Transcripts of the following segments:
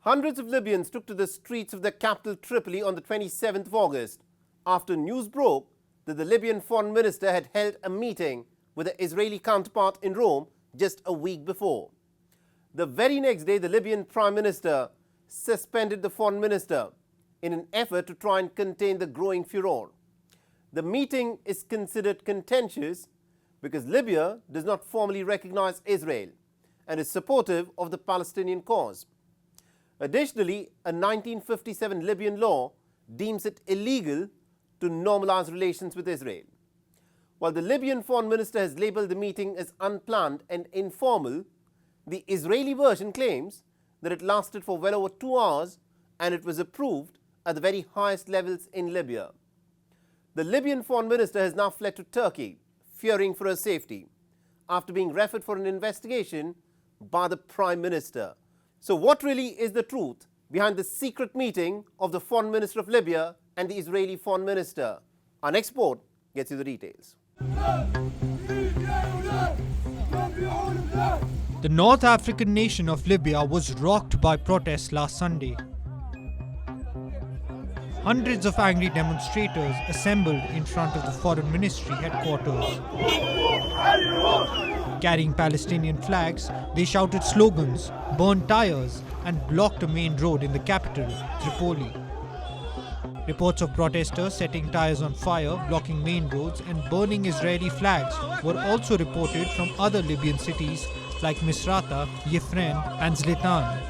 Hundreds of Libyans took to the streets of the capital Tripoli on the 27th of August after news broke that the Libyan Foreign Minister had held a meeting with the Israeli counterpart in Rome just a week before. The very next day, the Libyan Prime Minister suspended the Foreign Minister in an effort to try and contain the growing furore. The meeting is considered contentious because Libya does not formally recognize Israel and is supportive of the Palestinian cause. Additionally, a 1957 Libyan law deems it illegal to normalize relations with Israel. While the Libyan Foreign Minister has labelled the meeting as unplanned and informal, the Israeli version claims that it lasted for well over 2 hours and it was approved at the very highest levels in Libya. The Libyan Foreign Minister has now fled to Turkey, fearing for her safety, after being referred for an investigation by the Prime Minister. So what really is the truth behind the secret meeting of the Foreign Minister of Libya and the Israeli Foreign Minister? Our next report gets you the details. The North African nation of Libya was rocked by protests last Sunday. Hundreds of angry demonstrators assembled in front of the Foreign Ministry headquarters. Carrying Palestinian flags, they shouted slogans, burned tires, and blocked a main road in the capital, Tripoli. Reports of protesters setting tires on fire, blocking main roads, and burning Israeli flags were also reported from other Libyan cities like Misrata, Yifren, and Zlatan.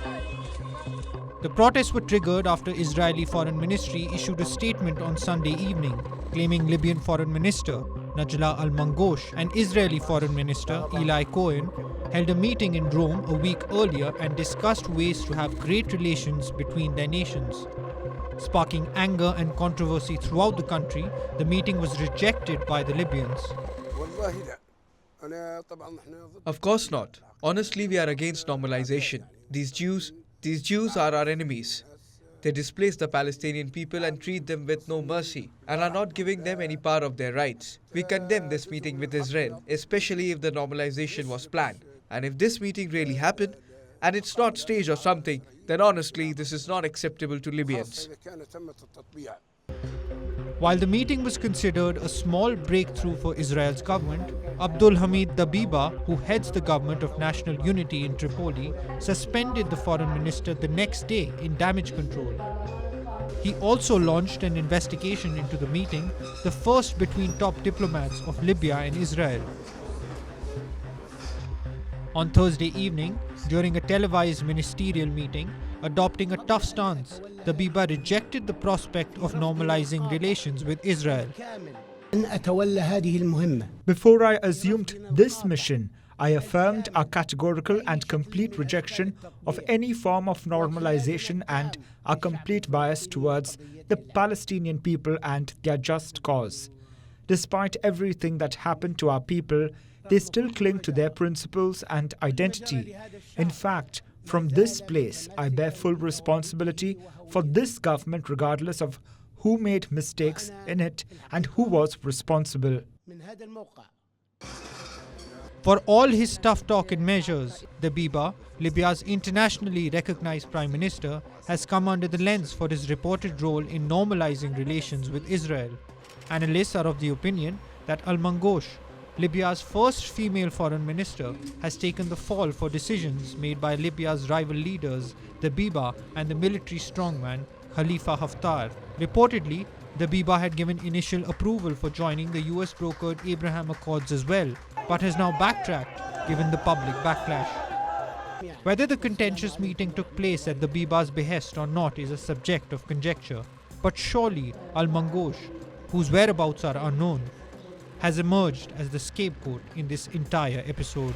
The protests were triggered after Israeli Foreign Ministry issued a statement on Sunday evening claiming Libyan Foreign Minister Najla al-Mangosh and Israeli Foreign Minister Eli Cohen held a meeting in Rome a week earlier and discussed ways to have great relations between their nations. Sparking anger and controversy throughout the country, the meeting was rejected by the Libyans. Of course not. Honestly, we are against normalization. These Jews are our enemies. They displace the Palestinian people and treat them with no mercy and are not giving them any part of their rights. We condemn this meeting with Israel, especially if the normalization was planned. And if this meeting really happened, and it's not staged or something, then honestly, this is not acceptable to Libyans. While the meeting was considered a small breakthrough for Israel's government, Abdul Hamid Dabiba, who heads the government of national unity in Tripoli, suspended the foreign minister the next day in damage control. He also launched an investigation into the meeting, the first between top diplomats of Libya and Israel. On Thursday evening, during a televised ministerial meeting, adopting a tough stance, Dabiba rejected the prospect of normalizing relations with Israel. Before I assumed this mission, I affirmed a categorical and complete rejection of any form of normalization and a complete bias towards the Palestinian people and their just cause. Despite everything that happened to our people, they still cling to their principles and identity. In fact, from this place, I bear full responsibility for this government regardless of who made mistakes in it and who was responsible. For all his tough talk and measures, Dabiba, Libya's internationally recognized Prime Minister, has come under the lens for his reported role in normalizing relations with Israel. Analysts are of the opinion that al-Mangosh, Libya's first female foreign minister, has taken the fall for decisions made by Libya's rival leaders, Dabiba and the military strongman Khalifa Haftar. Reportedly, Dabiba had given initial approval for joining the US-brokered Abraham Accords as well, but has now backtracked given the public backlash. Whether the contentious meeting took place at Dabiba's behest or not is a subject of conjecture, but surely al-Mangosh, whose whereabouts are unknown, has emerged as the scapegoat in this entire episode.